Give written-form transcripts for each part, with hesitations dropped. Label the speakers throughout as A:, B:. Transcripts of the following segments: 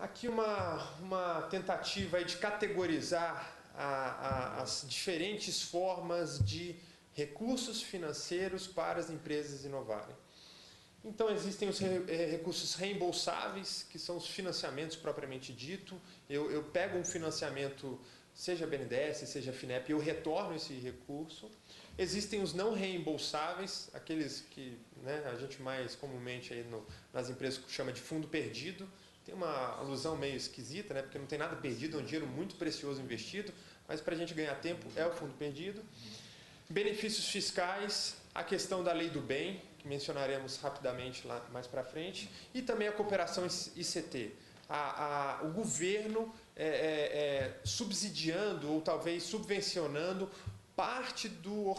A: Aqui uma tentativa aí de categorizar as diferentes formas de recursos financeiros para as empresas inovarem. Então existem os recursos reembolsáveis, que são os financiamentos propriamente dito. Eu pego um financiamento, seja BNDES, seja FINEP, e eu retorno esse recurso. Existem os não reembolsáveis, aqueles que, né, a gente mais comumente aí nas empresas chama de fundo perdido. Tem uma alusão meio esquisita, né, porque não tem nada perdido, é um dinheiro muito precioso investido, mas para a gente ganhar tempo é o fundo perdido. Benefícios fiscais, a questão da lei do bem, que mencionaremos rapidamente lá mais para frente, e também a cooperação ICT. O governo subsidiando ou talvez subvencionando parte de um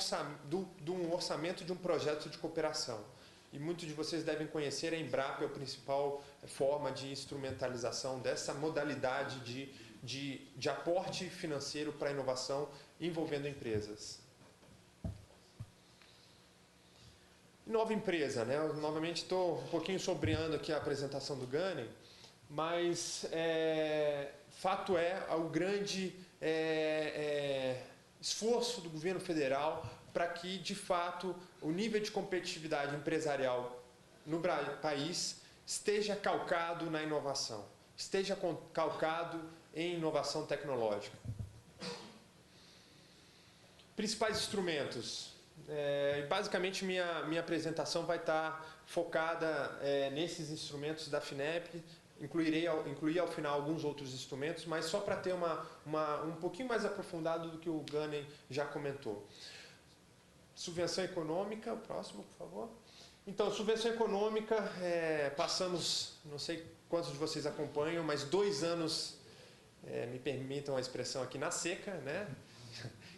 A: orçamento de um projeto de cooperação. E muitos de vocês devem conhecer, a Embrapa é a principal forma de instrumentalização dessa modalidade de aporte financeiro para a inovação envolvendo empresas. Nova empresa, né? Eu, novamente estou um pouquinho sobreando aqui a apresentação do Gunning, mas fato é o grande esforço do governo federal para que, de fato, o nível de competitividade empresarial no país esteja calcado na inovação, esteja calcado em inovação tecnológica. Principais instrumentos. Basicamente minha apresentação vai estar focada nesses instrumentos da FINEP. Incluí ao final alguns outros instrumentos, mas só para ter um pouquinho mais aprofundado do que o Gunning já comentou. Subvenção econômica, o próximo, por favor. Então, subvenção econômica, passamos, não sei quantos de vocês acompanham, mas 2 anos, me permitam a expressão aqui, na seca, né?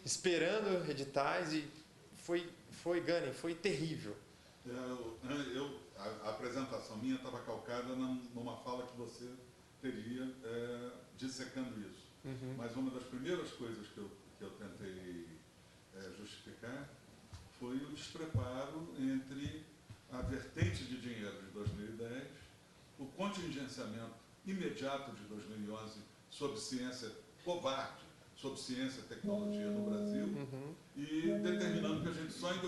A: Esperando editais, e foi Gunning, foi terrível.
B: A apresentação minha estava calcada numa fala que você teria dissecando isso.
A: Uhum.
B: Mas uma das primeiras coisas que eu tentei justificar foi o despreparo entre a vertente de dinheiro de 2010, o contingenciamento imediato de 2011 sobre ciência covarde, sobre ciência e tecnologia no Brasil,
A: uhum,
B: e determinando que a gente só em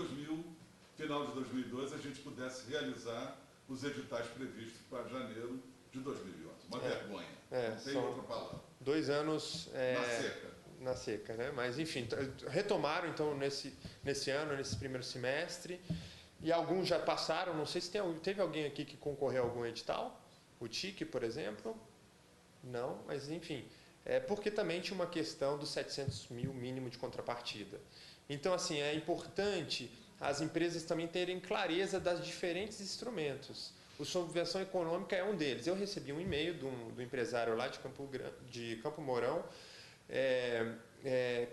B: final de 2012, a gente pudesse realizar os editais previstos para janeiro de 2011. Uma vergonha, não tem outra palavra.
A: 2 anos
B: na
A: seca, né? Mas enfim, retomaram então nesse ano, nesse primeiro semestre, e alguns já passaram. Não sei se teve alguém aqui que concorreu a algum edital, o TIC, por exemplo. Não, mas enfim, porque também tinha uma questão dos 700 mil mínimo de contrapartida. Então, assim, é importante as empresas também terem clareza das diferentes instrumentos. O subvenção econômica é um deles. Eu recebi um e-mail do empresário lá de Campo Mourão,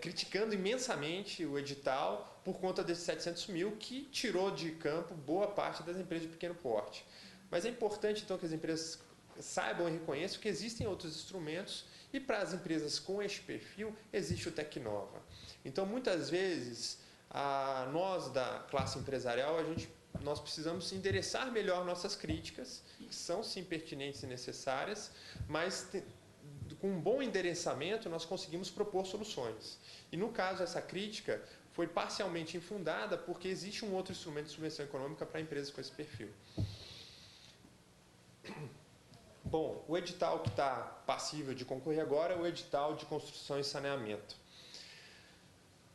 A: criticando imensamente o edital por conta desses 700 mil, que tirou de campo boa parte das empresas de pequeno porte. Mas é importante, então, que as empresas saibam e reconheçam que existem outros instrumentos, e para as empresas com este perfil existe o Tecnova. Então, muitas vezes, nós da classe empresarial, nós precisamos endereçar melhor nossas críticas, que são sim pertinentes e necessárias, mas com um bom endereçamento nós conseguimos propor soluções. E no caso, essa crítica foi parcialmente infundada porque existe um outro instrumento de subvenção econômica para empresas com esse perfil. Bom, o edital que está passível de concorrer agora é o edital de construção e saneamento.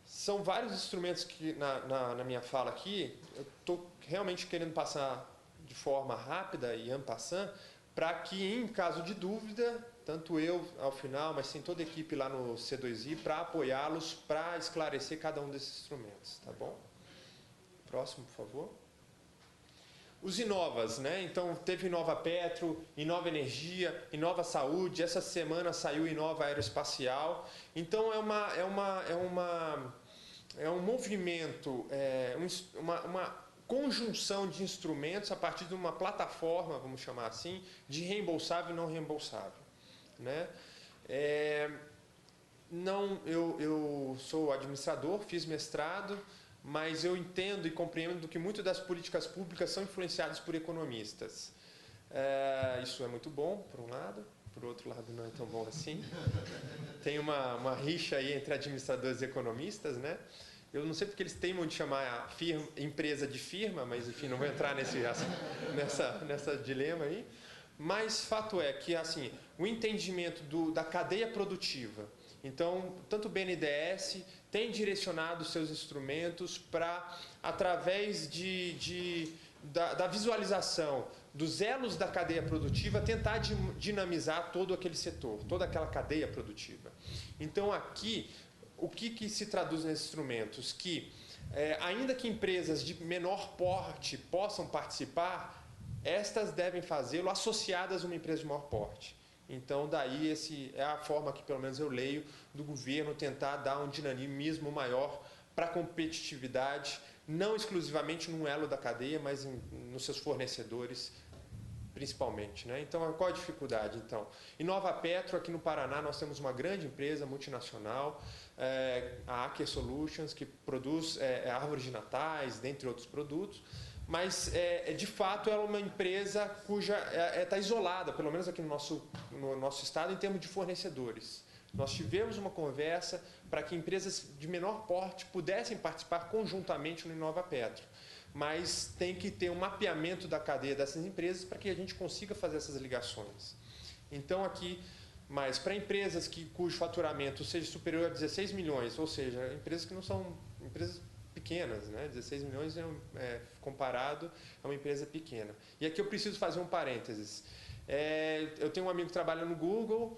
A: São vários instrumentos que, na minha fala aqui, eu estou realmente querendo passar de forma rápida e en passant, para que, em caso de dúvida, tanto eu ao final, mas tem toda a equipe lá no C2I, para apoiá-los, para esclarecer cada um desses instrumentos, tá bom? Próximo, por favor. Os Inovas, né? Então teve Inova Petro, Inova Energia, Inova Saúde, essa semana saiu Inova Aeroespacial. Então é um movimento, uma conjunção de instrumentos a partir de uma plataforma, vamos chamar assim, de reembolsável e não reembolsável, né? Eu sou administrador, fiz mestrado, mas eu entendo e compreendo que muitas das políticas públicas são influenciadas por economistas. Isso é muito bom, por um lado. por outro lado não é tão bom assim. Tem uma rixa aí entre administradores e economistas, né? Eu não sei porque eles teimam de chamar a empresa de firma, mas enfim, não vou entrar nessa dilema aí. Mas fato é que assim, o entendimento da cadeia produtiva. Então, tanto o BNDES tem direcionado seus instrumentos para, através da visualização dos elos da cadeia produtiva, tentar dinamizar todo aquele setor, toda aquela cadeia produtiva. Então, aqui, o que se traduz nesses instrumentos? Que, ainda que empresas de menor porte possam participar, estas devem fazê-lo associadas a uma empresa de maior porte. Então, daí é a forma que, pelo menos, eu leio do governo tentar dar um dinamismo maior para a competitividade, não exclusivamente num elo da cadeia, mas nos seus fornecedores, principalmente, né? Então, qual a dificuldade? Então, Inovapetro, aqui no Paraná, nós temos uma grande empresa multinacional, a Aker Solutions, que produz árvores de natais, dentre outros produtos, mas, de fato, ela é uma empresa cuja está isolada, pelo menos aqui no nosso estado, em termos de fornecedores. Nós tivemos uma conversa para que empresas de menor porte pudessem participar conjuntamente no Inovapetro, mas tem que ter um mapeamento da cadeia dessas empresas para que a gente consiga fazer essas ligações. Então, aqui, mas para empresas cujo faturamento seja superior a 16 milhões, ou seja, empresas que não são empresas pequenas, né? 16 milhões comparado a uma empresa pequena. E aqui eu preciso fazer um parênteses. Eu tenho um amigo que trabalha no Google,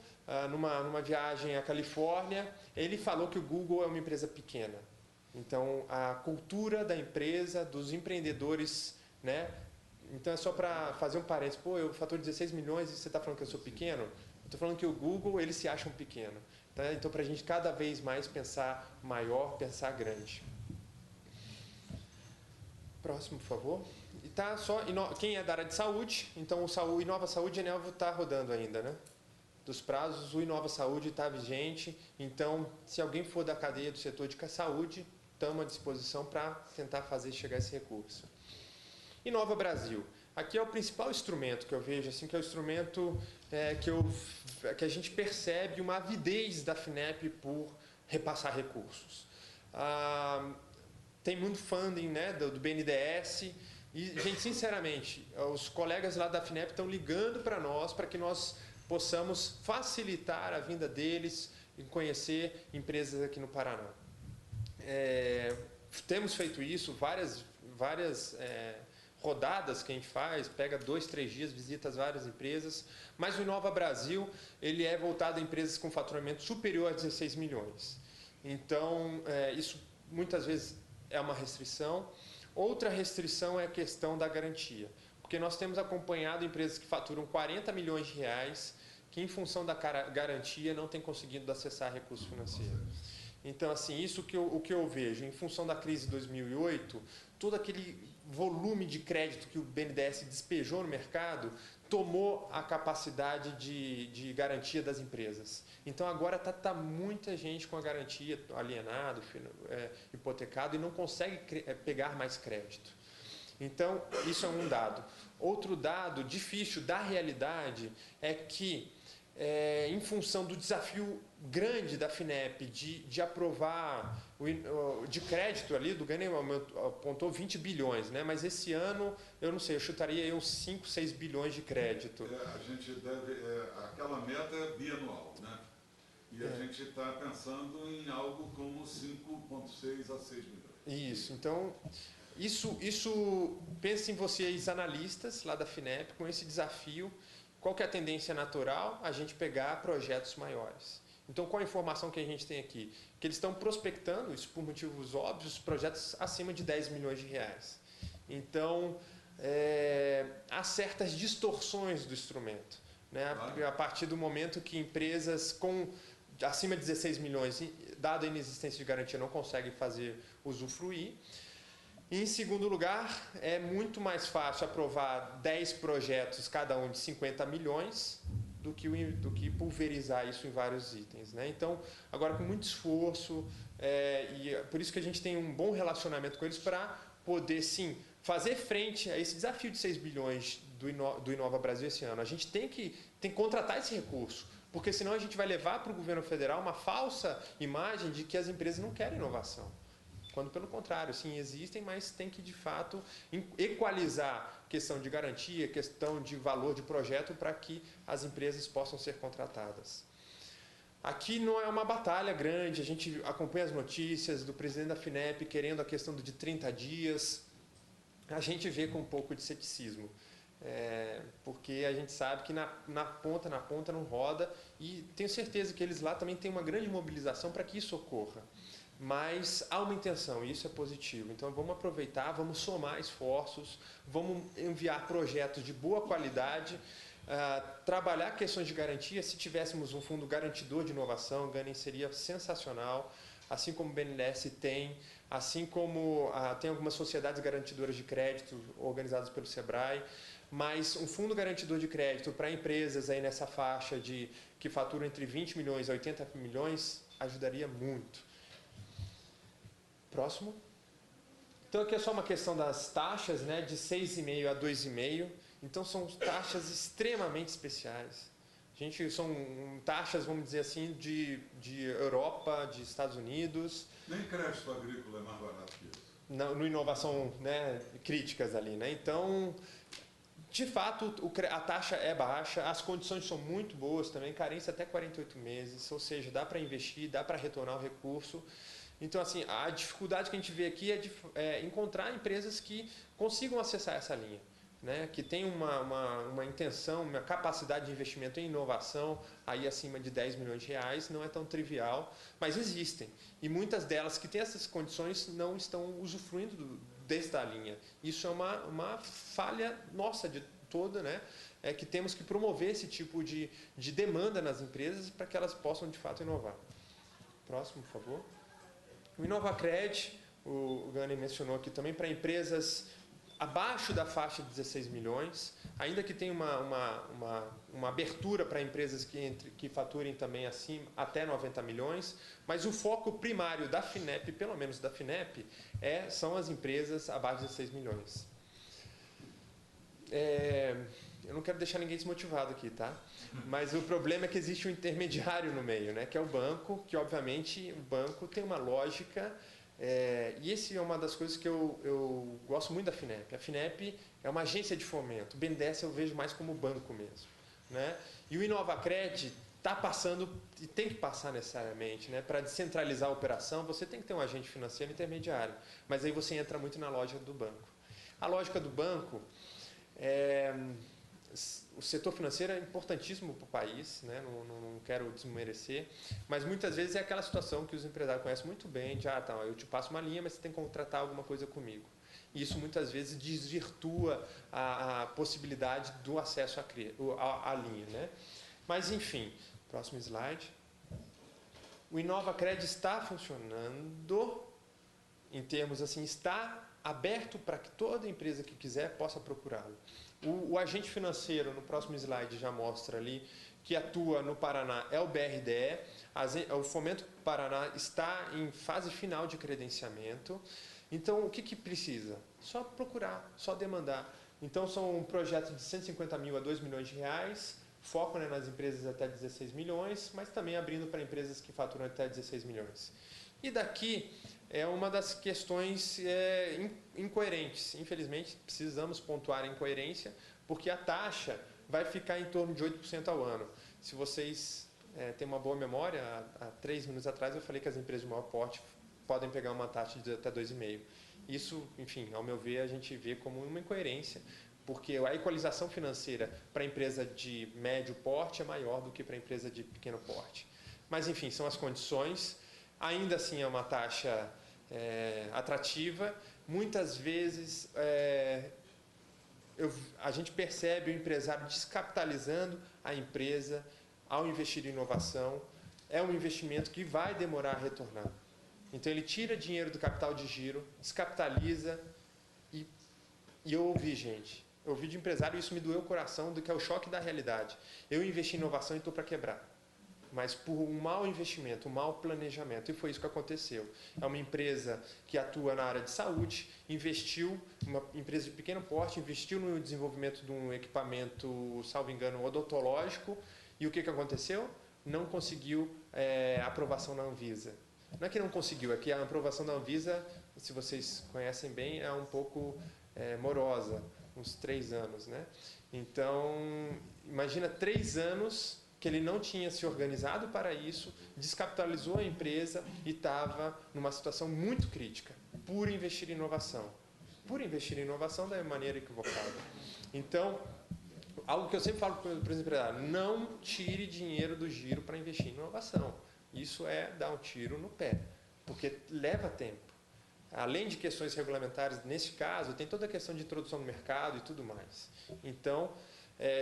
A: numa viagem à Califórnia, ele falou que o Google é uma empresa pequena. Então, a cultura da empresa, dos empreendedores, né? Então, é só para fazer um parênteses. Pô, eu faturo 16 milhões e você está falando que eu sou pequeno? Eu estou falando que o Google, eles se acham pequeno. Tá? Então, para a gente cada vez mais pensar maior, pensar grande. Próximo, por favor. E tá só, quem é da área de saúde, então o Inova Saúde, Enelvo está rodando ainda, né? Dos prazos, o Inova Saúde está vigente, então se alguém for da cadeia do setor de saúde, estamos à disposição para tentar fazer chegar esse recurso. Inova Brasil. Aqui é o principal instrumento que eu vejo, assim, que é o instrumento que a gente percebe uma avidez da FINEP por repassar recursos. Tem muito funding, né, do BNDES e, gente, sinceramente, os colegas lá da FINEP estão ligando para nós para que nós possamos facilitar a vinda deles e conhecer empresas aqui no Paraná. Temos feito isso, várias rodadas que a gente faz, pega 2, 3 dias, visita as várias empresas, mas o Inova Brasil, ele é voltado a empresas com faturamento superior a 16 milhões. Então, isso muitas vezes é uma restrição. Outra restrição é a questão da garantia, porque nós temos acompanhado empresas que faturam 40 milhões de reais, que em função da garantia não têm conseguido acessar recurso financeiro. Então, assim, o que eu vejo, em função da crise de 2008, todo aquele volume de crédito que o BNDES despejou no mercado tomou a capacidade de garantia das empresas. Então, agora está muita gente com a garantia alienado, hipotecado, e não consegue pegar mais crédito. Então, isso é um dado. Outro dado difícil da realidade é que, em função do desafio grande da FINEP de aprovar de crédito ali, do ganho apontou 20 bilhões, né? Mas esse ano, eu não sei, eu chutaria aí uns 5, 6 bilhões de crédito.
B: A gente deve, aquela meta é bianual, né? E a gente está pensando em algo como 5,6 a 6 bilhões.
A: Isso, então, isso pensem vocês, analistas lá da FINEP, com esse desafio. Qual que é a tendência natural? A gente pegar projetos maiores. Então, qual a informação que a gente tem aqui? Que eles estão prospectando, isso por motivos óbvios, projetos acima de 10 milhões de reais. Então, há certas distorções do instrumento, né? A partir do momento que empresas acima de 16 milhões, dada a inexistência de garantia, não conseguem fazer usufruir. E, em segundo lugar, é muito mais fácil aprovar 10 projetos, cada um de 50 milhões, do que pulverizar isso em vários itens, né? Então, agora com muito esforço, e por isso que a gente tem um bom relacionamento com eles para poder, sim, fazer frente a esse desafio de 6 bilhões do Inova Brasil esse ano. A gente tem que contratar esse recurso, porque senão a gente vai levar para o governo federal uma falsa imagem de que as empresas não querem inovação. Quando, pelo contrário, sim, existem, mas tem que, de fato, equalizar questão de garantia, questão de valor de projeto para que as empresas possam ser contratadas. Aqui não é uma batalha grande, a gente acompanha as notícias do presidente da FINEP querendo a questão de 30 dias. A gente vê com um pouco de ceticismo, porque a gente sabe que na ponta não roda, e tenho certeza que eles lá também têm uma grande mobilização para que isso ocorra. Mas há uma intenção, e isso é positivo. Então vamos aproveitar, vamos somar esforços, vamos enviar projetos de boa qualidade, trabalhar questões de garantia. Se tivéssemos um fundo garantidor de inovação, seria sensacional, assim como o BNDES tem, assim como tem algumas sociedades garantidoras de crédito organizadas pelo SEBRAE, mas um fundo garantidor de crédito para empresas aí nessa faixa que faturam entre 20 milhões a 80 milhões ajudaria muito. Próximo. Então aqui é só uma questão das taxas, né, de 6,5 a 2,5. Então são taxas extremamente especiais. São taxas, vamos dizer assim, de Europa, de Estados Unidos.
B: Nem crédito agrícola é mais barato que isso.
A: No inovação, né, críticas ali, né? Então, de fato, a taxa é baixa, as condições são muito boas também, carência até 48 meses, ou seja, dá para investir, dá para retornar o recurso. Então, assim, a dificuldade que a gente vê aqui é encontrar empresas que consigam acessar essa linha, né? Que tem uma intenção, uma capacidade de investimento em inovação aí acima de 10 milhões de reais, não é tão trivial, mas existem. E muitas delas que têm essas condições não estão usufruindo desta linha. Isso é uma falha nossa de toda, né? É que temos que promover esse tipo de demanda nas empresas para que elas possam, de fato, inovar. Próximo, por favor. O InovaCred, o Gani mencionou aqui também, para empresas abaixo da faixa de 16 milhões, ainda que tenha uma abertura para empresas que faturem também acima, até 90 milhões, mas o foco primário da FINEP, pelo menos da FINEP, são as empresas abaixo de 16 milhões. Eu não quero deixar ninguém desmotivado aqui, tá? Mas o problema é que existe um intermediário no meio, né? Que é o banco, que obviamente o banco tem uma lógica, e essa é uma das coisas que eu gosto muito da FINEP. A FINEP é uma agência de fomento, o BNDES eu vejo mais como banco mesmo, né? E o InovaCred está passando, e tem que passar necessariamente, né? Para descentralizar a operação, você tem que ter um agente financeiro intermediário, mas aí você entra muito na lógica do banco. A lógica do banco o setor financeiro é importantíssimo para o país, né? Não quero desmerecer, mas muitas vezes é aquela situação que os empresários conhecem muito bem, de eu te passo uma linha, mas você tem que contratar alguma coisa comigo. E isso muitas vezes desvirtua a possibilidade do acesso à linha, né? Mas enfim, próximo slide. O InovaCred está funcionando em termos assim, está aberto para que toda empresa que quiser possa procurá-lo. O agente financeiro, no próximo slide, já mostra ali que atua no Paraná, é o BRDE. O Fomento Paraná está em fase final de credenciamento. Então, o que precisa? Só procurar, só demandar. Então, são um projeto de 150 mil a 2 milhões de reais, foco, né, nas empresas até 16 milhões, mas também abrindo para empresas que faturam até 16 milhões. E daqui é uma das questões incoerentes. Infelizmente, precisamos pontuar a incoerência, porque a taxa vai ficar em torno de 8% ao ano. Se vocês têm uma boa memória, há 3 minutos atrás eu falei que as empresas de maior porte podem pegar uma taxa de até 2,5%. Isso, enfim, ao meu ver, a gente vê como uma incoerência, porque a equalização financeira para a empresa de médio porte é maior do que para a empresa de pequeno porte. Mas, enfim, são as condições. Ainda assim é uma taxa atrativa. Muitas vezes a gente percebe o empresário descapitalizando a empresa ao investir em inovação. É um investimento que vai demorar a retornar. Então ele tira dinheiro do capital de giro, descapitaliza e eu ouvi, gente, eu ouvi de empresário e isso me doeu o coração, do que é o choque da realidade. Eu investi em inovação e estou para quebrar. mas por um mau investimento, um mau planejamento. E foi isso que aconteceu. É uma empresa que atua na área de saúde, investiu, uma empresa de pequeno porte, investiu no desenvolvimento de um equipamento, salvo engano, odontológico, e o que aconteceu? Não conseguiu aprovação na Anvisa. Não é que não conseguiu, é que a aprovação da Anvisa, se vocês conhecem bem, é um pouco morosa, uns 3 anos, né? Então, imagina 3 anos que ele não tinha se organizado para isso, descapitalizou a empresa e estava numa situação muito crítica, por investir em inovação. Por investir em inovação da maneira equivocada. Então, algo que eu sempre falo para os empresários, não tire dinheiro do giro para investir em inovação. Isso é dar um tiro no pé, porque leva tempo. Além de questões regulamentares, nesse caso, tem toda a questão de introdução no mercado e tudo mais. Então,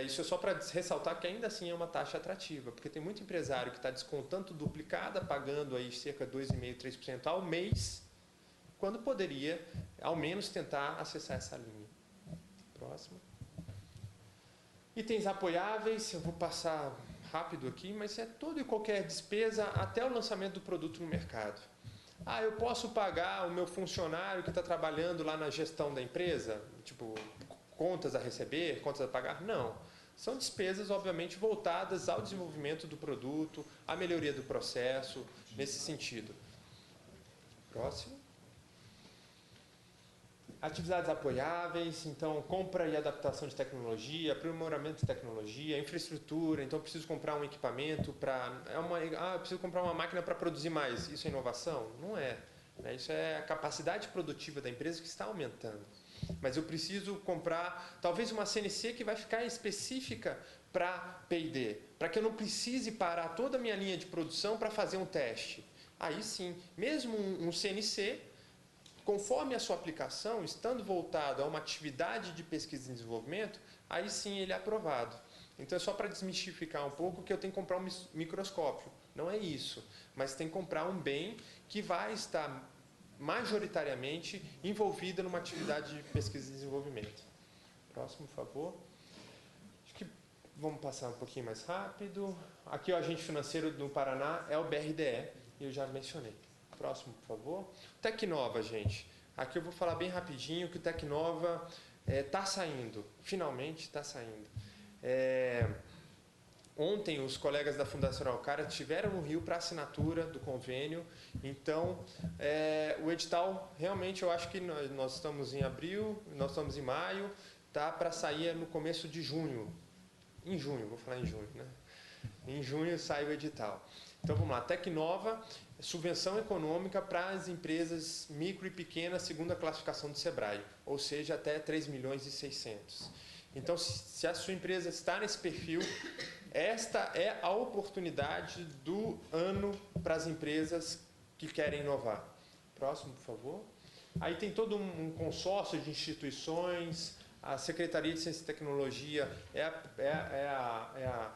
A: isso é só para ressaltar que ainda assim é uma taxa atrativa, porque tem muito empresário que está descontando duplicada, pagando aí cerca de 2,5%, 3% ao mês, quando poderia, ao menos, tentar acessar essa linha. Próximo. Itens apoiáveis, eu vou passar rápido aqui, mas é toda e qualquer despesa até o lançamento do produto no mercado. Eu posso pagar o meu funcionário que está trabalhando lá na gestão da empresa? Tipo, contas a receber, contas a pagar? Não. São despesas, obviamente, voltadas ao desenvolvimento do produto, à melhoria do processo, nesse sentido. Próximo. Atividades apoiáveis, então compra e adaptação de tecnologia, aprimoramento de tecnologia, infraestrutura, então preciso comprar um equipamento para... preciso comprar uma máquina para produzir mais. Isso é inovação? Não é. Isso é a capacidade produtiva da empresa que está aumentando. Mas eu preciso comprar talvez uma CNC que vai ficar específica para P&D, para que eu não precise parar toda a minha linha de produção para fazer um teste. Aí sim, mesmo um CNC... Conforme a sua aplicação, estando voltado a uma atividade de pesquisa e desenvolvimento, aí sim ele é aprovado. Então é só para desmistificar um pouco que eu tenho que comprar um microscópio. Não é isso, mas tem que comprar um bem que vai estar majoritariamente envolvido numa atividade de pesquisa e desenvolvimento. Próximo, por favor. Acho que vamos passar um pouquinho mais rápido. Aqui o agente financeiro do Paraná é o BRDE, eu já mencionei. Próximo, por favor. Tecnova, gente. Aqui eu vou falar bem rapidinho que o Tecnova está saindo. Finalmente está saindo. Ontem os colegas da Fundação Araucária estiveram no Rio para assinatura do convênio. Então, o edital, realmente, eu acho que nós estamos em abril, nós estamos em maio, tá para sair no começo de junho. Em junho, vou falar em junho, né? Em junho sai o edital. Então, vamos lá. Tecnova, subvenção econômica para as empresas micro e pequenas, segundo a classificação do Sebrae, ou seja, até 3 milhões e 600. Então, se a sua empresa está nesse perfil, esta é a oportunidade do ano para as empresas que querem inovar. Próximo, por favor. Aí tem todo um consórcio de instituições, a Secretaria de Ciência e Tecnologia é a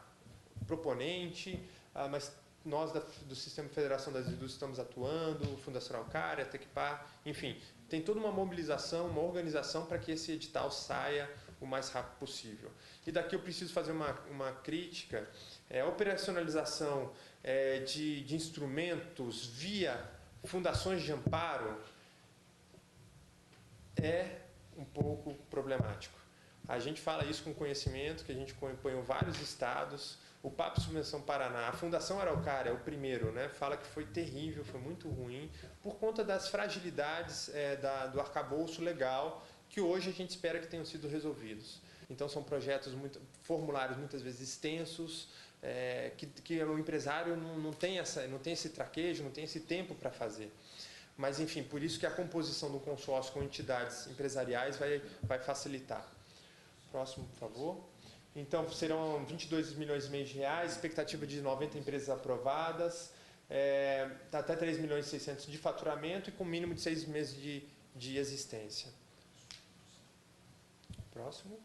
A: proponente, mas nós do Sistema de Federação das Indústrias estamos atuando, Fundação Araucária, Tecpar, enfim, tem toda uma mobilização, uma organização para que esse edital saia o mais rápido possível. E daqui eu preciso fazer uma crítica, a operacionalização de instrumentos via fundações de amparo é um pouco problemático. A gente fala isso com conhecimento, que a gente acompanhou vários estados. O Papo Subvenção Paraná, a Fundação Araucária, o primeiro, né, fala que foi terrível, foi muito ruim, por conta das fragilidades do arcabouço legal, que hoje a gente espera que tenham sido resolvidos. Então são projetos, formulários muitas vezes extensos, que o empresário não tem esse traquejo, não tem esse tempo para fazer. Mas, enfim, por isso que a composição do consórcio com entidades empresariais vai facilitar. Próximo, por favor. Então, serão 22 milhões e meio de reais, expectativa de 90 empresas aprovadas, até 3 milhões e 600 de faturamento e com mínimo de 6 meses de existência. Próximo.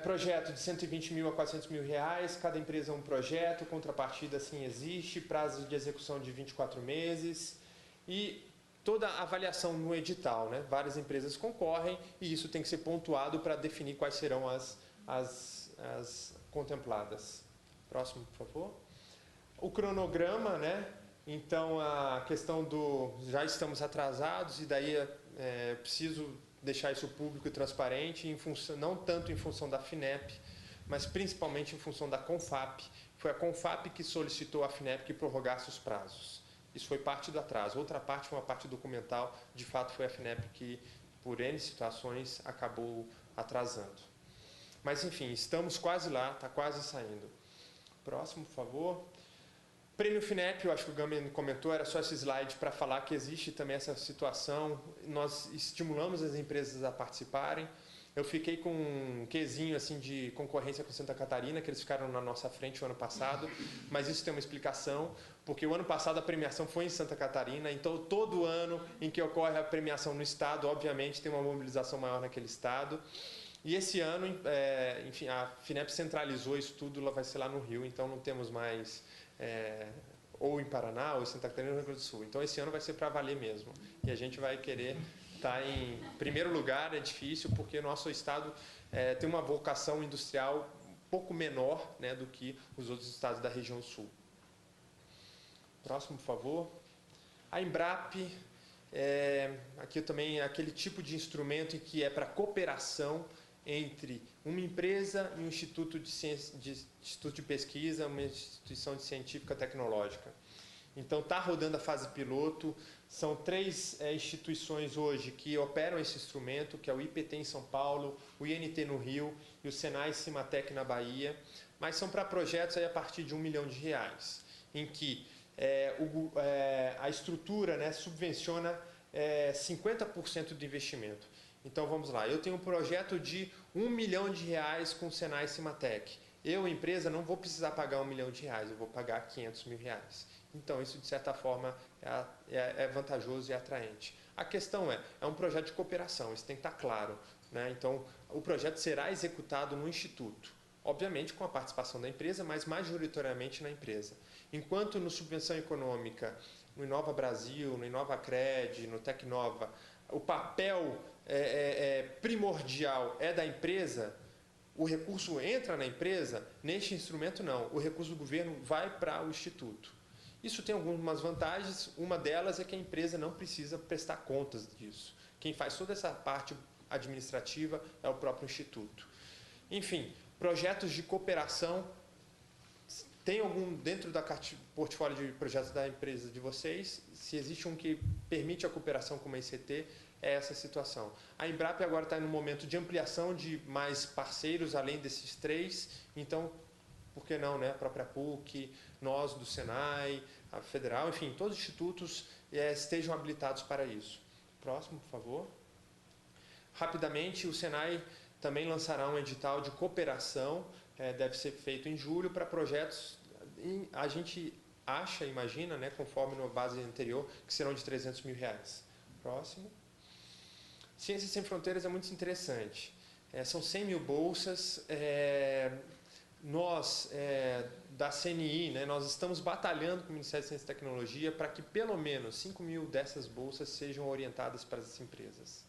A: Projeto de 120 mil a 400 mil reais, cada empresa um projeto, contrapartida sim existe, prazo de execução de 24 meses e toda a avaliação no edital, né? Várias empresas concorrem e isso tem que ser pontuado para definir quais serão as contempladas. Próximo, por favor. O cronograma, né? Então, a questão do já estamos atrasados e daí preciso deixar isso público e transparente, em função, não tanto em função da FINEP, mas principalmente em função da CONFAP. Foi a CONFAP que solicitou à FINEP que prorrogasse os prazos. Isso foi parte do atraso. Outra parte foi uma parte documental. De fato, foi a FINEP que, por N situações, acabou atrasando. Mas, enfim, estamos quase lá, está quase saindo. Próximo, por favor. Prêmio FINEP, eu acho que o Gami comentou, era só esse slide para falar que existe também essa situação. Nós estimulamos as empresas a participarem. Eu fiquei com um quezinho assim, de concorrência com Santa Catarina, que eles ficaram na nossa frente o ano passado, mas isso tem uma explicação, porque o ano passado a premiação foi em Santa Catarina, então todo ano em que ocorre a premiação no estado, obviamente tem uma mobilização maior naquele estado. E esse ano, enfim, a FINEP centralizou isso tudo, ela vai ser lá no Rio, então não temos mais ou em Paraná, ou em Santa Catarina, ou no Rio Grande do Sul. Então esse ano vai ser para valer mesmo. E a gente vai querer estar em primeiro lugar, é difícil, porque o nosso estado tem uma vocação industrial um pouco menor, né, do que os outros estados da região sul. Próximo, por favor. A Embrap, aqui também é aquele tipo de instrumento em que é para cooperação entre uma empresa e um instituto de pesquisa, uma instituição científica tecnológica. Então está rodando a fase piloto, são 3 instituições hoje que operam esse instrumento, que é o IPT em São Paulo, o INT no Rio e o Senai Cimatec na Bahia, mas são para projetos aí a partir de R$1 milhão, em que a estrutura, né, subvenciona 50% do investimento. Então vamos lá, eu tenho um projeto de R$1 milhão com o Senai Cimatec. Eu, empresa, não vou precisar pagar R$1 milhão, eu vou pagar R$500 mil. Então isso de certa forma é vantajoso e atraente. A questão é um projeto de cooperação, isso tem que estar claro, né? Então o projeto será executado no instituto, obviamente com a participação da empresa, mas majoritariamente na empresa. Enquanto no Subvenção Econômica, no Inova Brasil, no Inova Cred, no Tecnova, o papel primordial é da empresa, o recurso entra na empresa, neste instrumento não, o recurso do governo vai para o instituto. Isso tem algumas vantagens, uma delas é que a empresa não precisa prestar contas disso. Quem faz toda essa parte administrativa é o próprio instituto. Enfim, projetos de cooperação, tem algum dentro da portfólio de projetos da empresa de vocês? Se existe um que permite a cooperação com a ICT, é essa situação. A Embrap agora está no momento de ampliação de mais parceiros, além desses 3, então, por que não, né? A própria PUC, nós do Senai, a Federal, enfim, todos os institutos estejam habilitados para isso. Próximo, por favor. Rapidamente, o Senai também lançará um edital de cooperação, deve ser feito em julho, para projetos, a gente acha, imagina, né, conforme na base anterior, que serão de R$300 mil. Próximo. Ciências Sem Fronteiras é muito interessante. São 100 mil bolsas. Nós, da CNI, né, nós estamos batalhando com o Ministério de Ciência e Tecnologia para que pelo menos 5 mil dessas bolsas sejam orientadas para as empresas.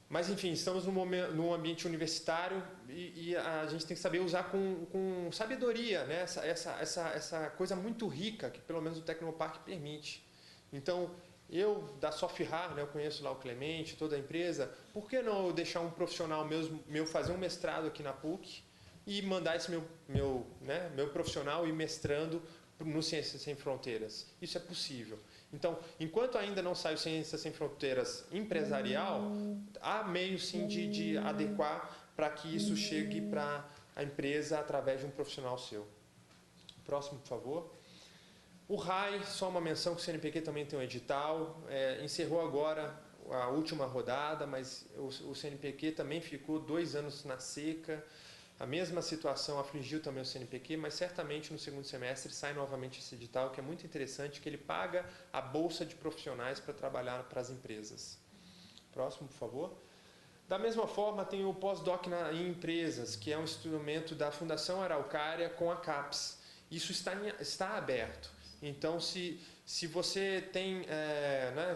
A: Mas, enfim, estamos num ambiente universitário e a gente tem que saber usar com sabedoria, né, essa coisa muito rica que pelo menos o Tecnopark permite. Então, eu, da Sofrar, né, eu conheço lá o Clemente, toda a empresa, por que não eu deixar um profissional meu fazer um mestrado aqui na PUC e mandar esse meu profissional ir mestrando no Ciências Sem Fronteiras? Isso é possível. Então, enquanto ainda não sai o Ciências Sem Fronteiras empresarial, há meio sim de adequar para que isso chegue para a empresa através de um profissional seu. Próximo, por favor. O RAI, só uma menção que o CNPq também tem um edital, encerrou agora a última rodada, mas o CNPq também ficou 2 anos na seca. A mesma situação afligiu também o CNPq, mas certamente no segundo semestre sai novamente esse edital, que é muito interessante, que ele paga a bolsa de profissionais para trabalhar para as empresas. Próximo, por favor. Da mesma forma, tem o pós-doc em empresas, que é um instrumento da Fundação Araucária com a CAPES. Isso está aberto. Então, se Se você tem,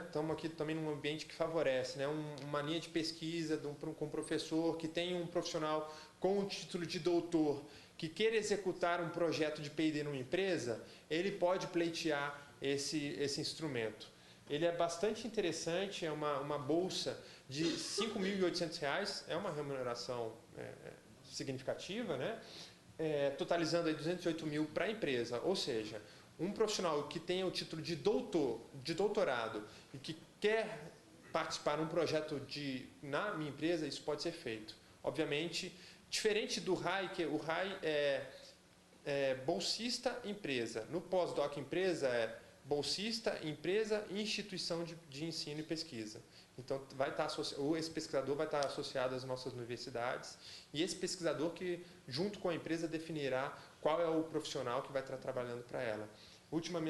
A: estamos aqui também num ambiente que favorece, né, uma linha de pesquisa com um professor que tem um profissional com o título de doutor que queira executar um projeto de P&D numa empresa, ele pode pleitear esse instrumento. Ele é bastante interessante, é uma bolsa de R$ 5.800, é uma remuneração significativa, né? Totalizando aí 208 mil para a empresa, ou seja, um profissional que tenha o título de doutorado e que quer participar de um projeto na minha empresa, isso pode ser feito. Obviamente, diferente do RAI, que o RAI é bolsista empresa, no pós-doc empresa é bolsista empresa e instituição de ensino e pesquisa. Então, esse pesquisador vai estar associado às nossas universidades e esse pesquisador que, junto com a empresa, definirá qual é o profissional que vai estar trabalhando para ela. Última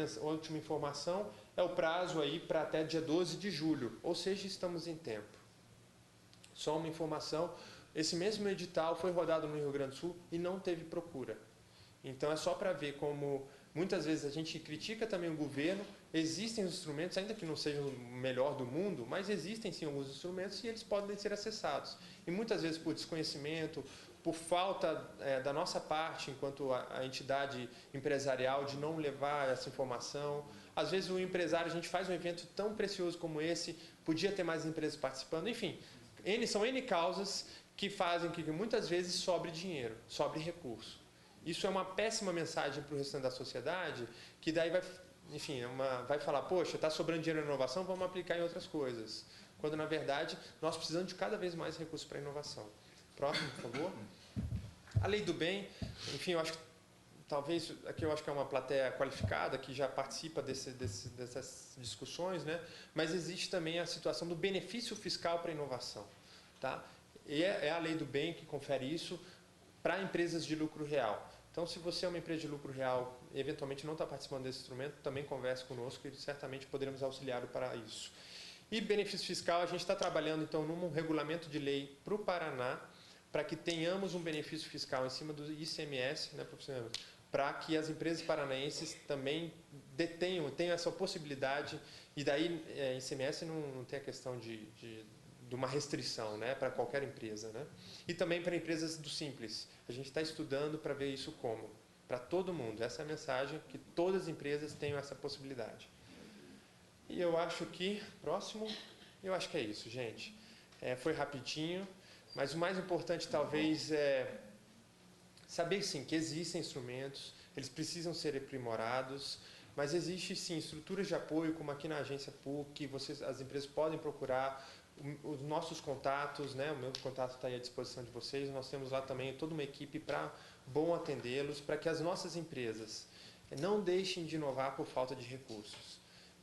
A: informação é o prazo aí para até dia 12 de julho, ou seja, estamos em tempo. Só uma informação, esse mesmo edital foi rodado no Rio Grande do Sul e não teve procura. Então, é só para ver como muitas vezes a gente critica também o governo, existem os instrumentos, ainda que não sejam o melhor do mundo, mas existem sim alguns instrumentos e eles podem ser acessados. E muitas vezes por desconhecimento, por falta da nossa parte, enquanto a entidade empresarial, de não levar essa informação. Às vezes o empresário, a gente faz um evento tão precioso como esse, podia ter mais empresas participando, enfim. São N causas que fazem que muitas vezes sobre dinheiro, sobre recurso. Isso é uma péssima mensagem para o restante da sociedade, que daí vai falar, poxa, está sobrando dinheiro na inovação, vamos aplicar em outras coisas. Quando, na verdade, nós precisamos de cada vez mais recursos para a inovação. Próximo, por favor. A lei do bem, enfim, eu acho que talvez aqui eu acho que é uma plateia qualificada que já participa dessas discussões, né? Mas existe também a situação do benefício fiscal para a inovação. Tá? E é a lei do bem que confere isso para empresas de lucro real. Então, se você é uma empresa de lucro real e eventualmente não está participando desse instrumento, também converse conosco e certamente poderemos auxiliar para isso. E benefício fiscal, a gente está trabalhando então num regulamento de lei para o Paraná, para que tenhamos um benefício fiscal em cima do ICMS, né, professor? Para que as empresas paranaenses também tenham essa possibilidade, e daí ICMS não tem a questão de uma restrição, né, para qualquer empresa, né? E também para empresas do Simples. A gente está estudando para ver isso como? Para todo mundo. Essa é a mensagem, que todas as empresas tenham essa possibilidade. E eu acho que, eu acho que é isso, gente. Foi rapidinho, mas o mais importante talvez é saber sim que existem instrumentos, eles precisam ser aprimorados, mas existe sim estruturas de apoio, como aqui na agência PUC, as empresas podem procurar os nossos contatos, né? O meu contato está aí à disposição de vocês. Nós temos lá também toda uma equipe para bom atendê-los, para que as nossas empresas não deixem de inovar por falta de recursos.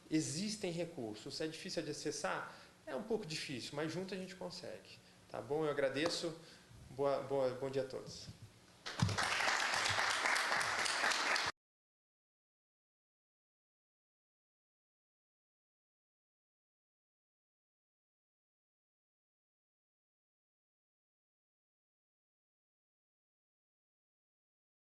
A: Existem recursos, é difícil de acessar? É um pouco difícil, mas junto a gente consegue. Tá bom? Eu agradeço. Bom dia a todos.